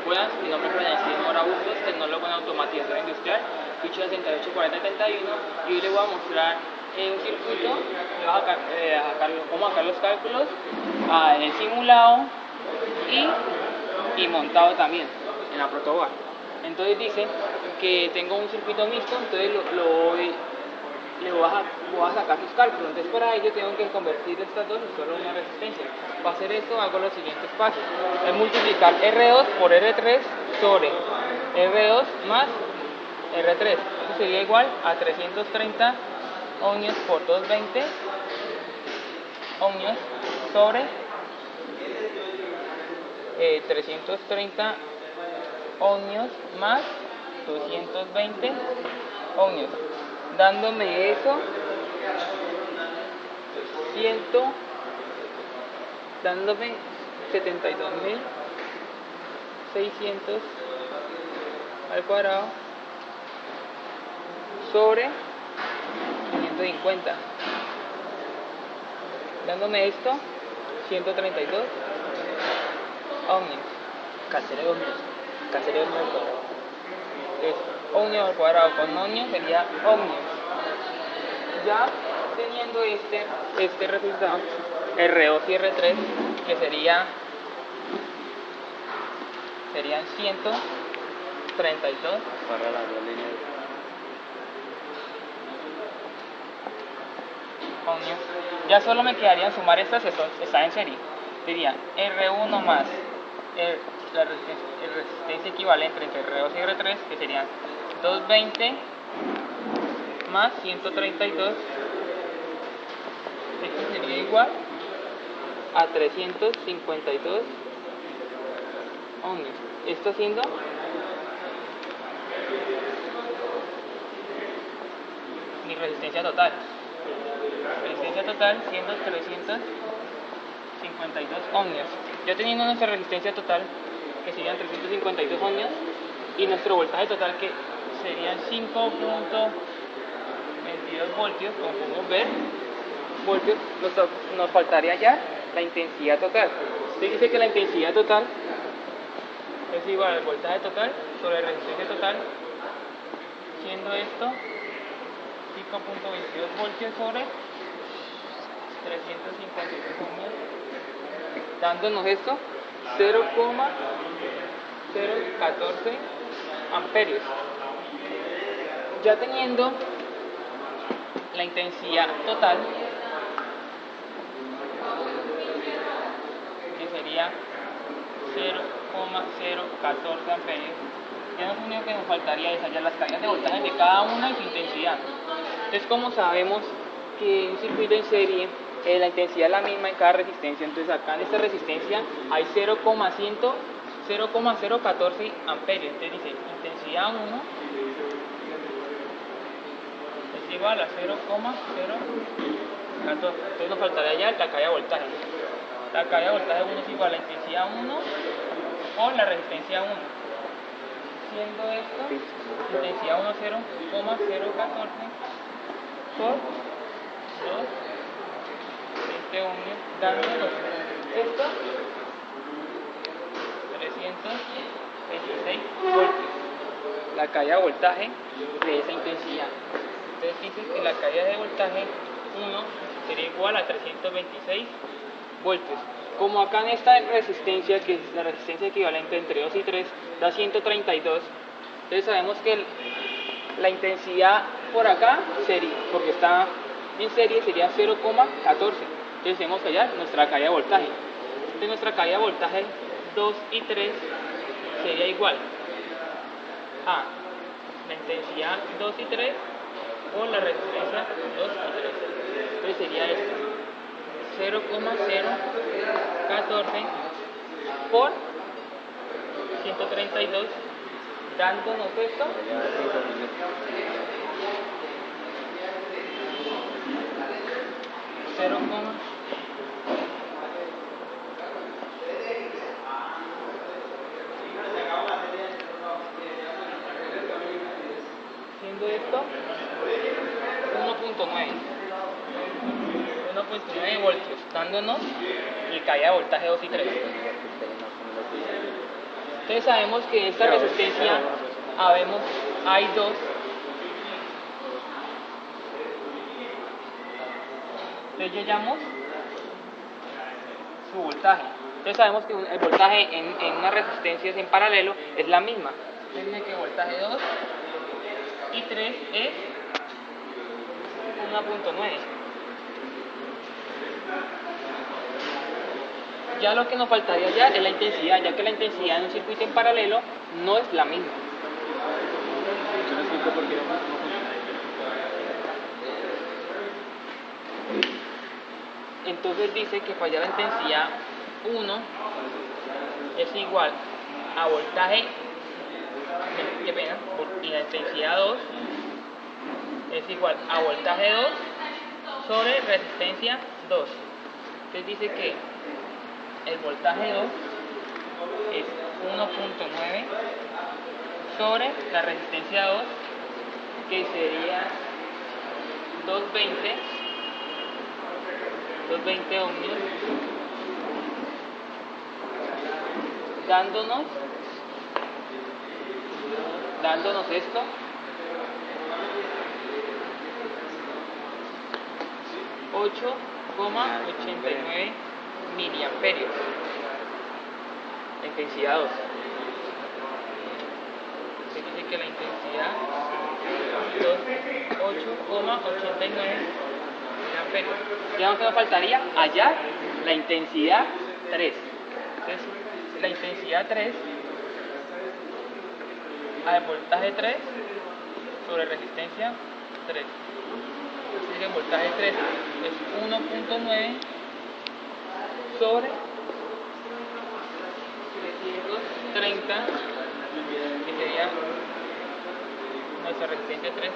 puedan, mi nombre es Francisco Mora Bustos, tecnólogo en automatización industrial, ficha 684071, y hoy les voy a mostrar un circuito, cómo sacar los cálculos, en simulado y montado también en la protoboard. Entonces dice que tengo un circuito mixto, entonces le voy a sacar sus cálculos. Entonces para ello tengo que convertir estas dos en solo una resistencia. Para hacer esto hago los siguientes pasos: es multiplicar R2 por R3 sobre R2 más R3. Esto sería igual a 330 ohmios por 220 ohmios sobre 330 ohmios más 220 ohmios, dándome eso 72.600 al cuadrado sobre 550, dándome esto 132 ohmios. Cancele ohmios al cuadrado. Es ohmios al cuadrado con ohmios sería ohmios. Ya teniendo este resultado, R2 y R3, que serían 132 Para las dos líneas. ohmios. Ya solo me quedarían sumar estas que están en serie. Sería R1 más la resistencia equivalente entre R2 y R3, que serían 220 más 132. Esto sería igual a 352 ohmios. Esto siendo mi resistencia total. Resistencia total siendo 352 ohmios. Ya teniendo nuestra resistencia total, que serían 352 ohmios, y nuestro voltaje total, que serían 5.22 voltios, como podemos ver, nos faltaría ya la intensidad total. Usted dice que la intensidad total es igual al voltaje total sobre la resistencia total, siendo esto 5.22 voltios sobre 352 ohmios, dándonos esto 0,014 amperios. Ya teniendo la intensidad total, que sería 0,014 amperios, ya lo único que nos faltaría es hallar las caídas de voltaje de cada una y su intensidad. Entonces, como sabemos que en un circuito en serie la intensidad es la misma en cada resistencia, entonces acá en esta resistencia hay 0,014 amperios. Entonces dice intensidad 1 es igual a 0,014. Entonces nos faltaría ya la caída de voltaje. La caída de voltaje 1 es igual a la intensidad 1 o la resistencia 1. Siendo esto intensidad 1 0,014 por 2 20 ohmios, dándonos esto 326 voltios, la caída de voltaje de esa intensidad. Entonces dice que la caída de voltaje 1 sería igual a 326 voltios. Como acá en esta resistencia, que es la resistencia equivalente entre 2 y 3, da 132, entonces sabemos que la intensidad por acá sería, porque está en serie, sería 0,14. Entonces tenemos que hallar nuestra caída de voltaje. Entonces nuestra caída de voltaje 2 y 3 sería igual a la intensidad 2 y 3 o la resistencia 2 y 3. Entonces sería esto: 0,014 por 132, dándonos esto 0, siendo esto 1.9 voltios, dándonos el caída de voltaje 2 y 3. Entonces sabemos que esta resistencia hay dos. Entonces ya hallamos su voltaje. Entonces sabemos que el voltaje en unas resistencias en paralelo es la misma. Entonces dice que voltaje 2 y 3 es 1.9. Ya lo que nos faltaría ya es la intensidad, ya que la intensidad en un circuito en paralelo no es la misma. Yo no explico por qué no funciona. Entonces dice que falla la intensidad 1 es igual a voltaje, qué pena, y la intensidad 2 es igual a voltaje 2 sobre resistencia 2. Entonces dice que el voltaje 2 es 1.9 sobre la resistencia 2, que sería 220 ohmios, dándonos esto, $8,89 miliamperios. La intensidad 2. Se dice que la intensidad 8,89 miliamperios. Ya no nos faltaría hallar la intensidad 3. Entonces, la intensidad 3 al voltaje 3 sobre resistencia 3. Así que el voltaje 3 es 1.9 sobre 330, que sería nuestra resistencia 3,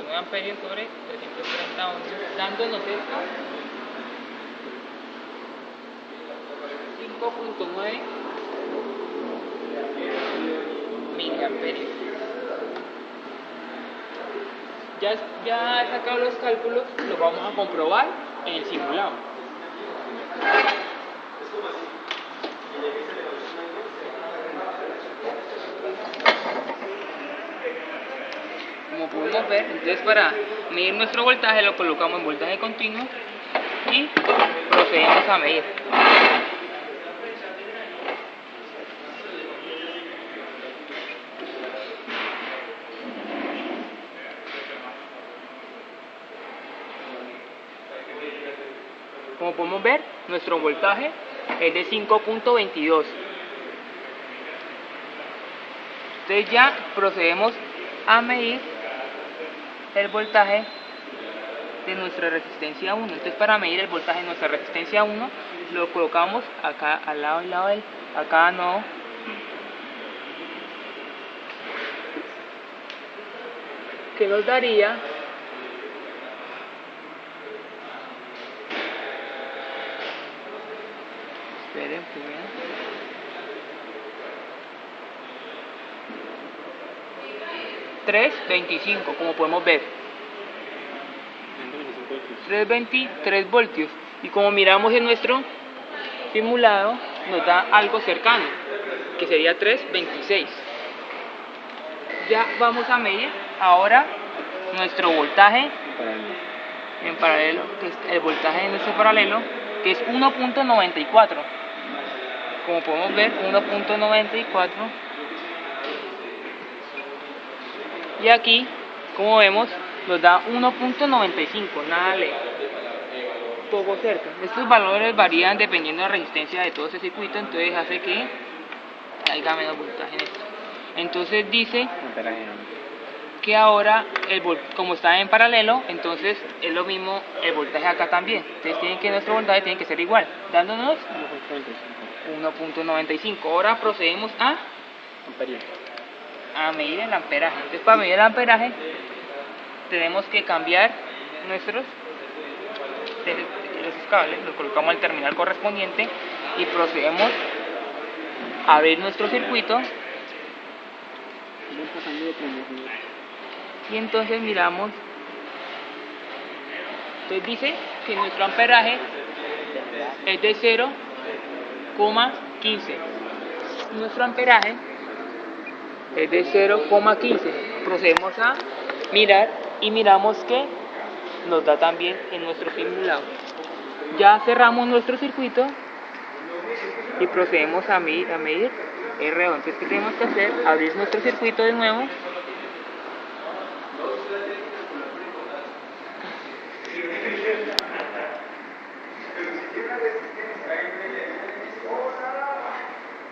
1.9 amperios sobre 330 ohmios, dándonos esto 5.9 miliamperios. Ya he sacado los cálculos, los vamos a comprobar en el simulado. Como podemos ver, entonces para medir nuestro voltaje lo colocamos en voltaje continuo y procedemos a medir. Como podemos ver, nuestro voltaje es de 5.22. Entonces ya procedemos a medir el voltaje de nuestra resistencia 1. Entonces para medir el voltaje de nuestra resistencia 1 lo colocamos acá al lado del acá no, que nos daría esperen primero 3.25, como podemos ver, 3.23 voltios, y como miramos en nuestro simulado nos da algo cercano, que sería 3.26. Ya vamos a medir ahora nuestro voltaje en paralelo, que es el voltaje de nuestro paralelo, que es 1.94. Como podemos ver, 1.94. Y aquí, como vemos, nos da 1.95, nada lejos, poco cerca. Estos valores varían dependiendo de la resistencia de todo ese circuito, entonces hace que haya menos voltaje en esto. Entonces dice que ahora, como está en paralelo, entonces es lo mismo el voltaje acá también. Entonces nuestro voltaje tiene que ser igual, dándonos 1.95. Ahora procedemos a medir el amperaje. Entonces para medir el amperaje tenemos que cambiar nuestros cables, los colocamos al terminal correspondiente y procedemos a abrir nuestro circuito. Y entonces miramos, entonces dice que nuestro amperaje es de 0,15. nuestro amperaje es de 0,15. Procedemos a mirar y miramos que nos da también en nuestro simulado. Ya cerramos nuestro circuito y procedemos a medir RO. Entonces, ¿qué tenemos que hacer? Abrir nuestro circuito de nuevo.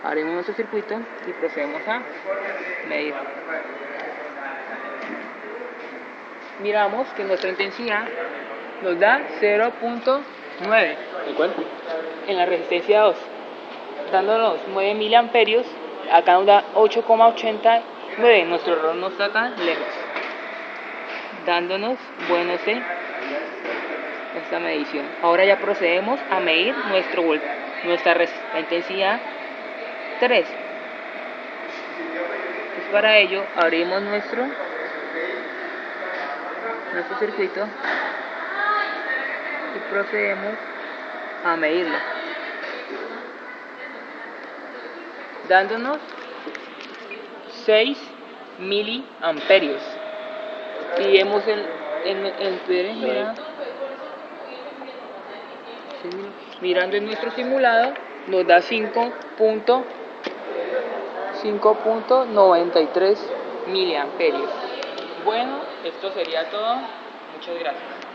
Abrimos nuestro circuito y procedemos a medir. Miramos que nuestra intensidad nos da 0.9. ¿En cuál? En la resistencia 2, dándonos 9 miliamperios. Acá nos da 8,89. Nuestro error no está tan lejos, dándonos buenos en esta medición. Ahora ya procedemos a medir nuestra intensidad 3. Pues para ello abrimos nuestro circuito y procedemos a medirlo, dándonos 6 miliamperios. Y vemos mirando en nuestro simulado nos da 5.93 miliamperios. Bueno, esto sería todo. Muchas gracias.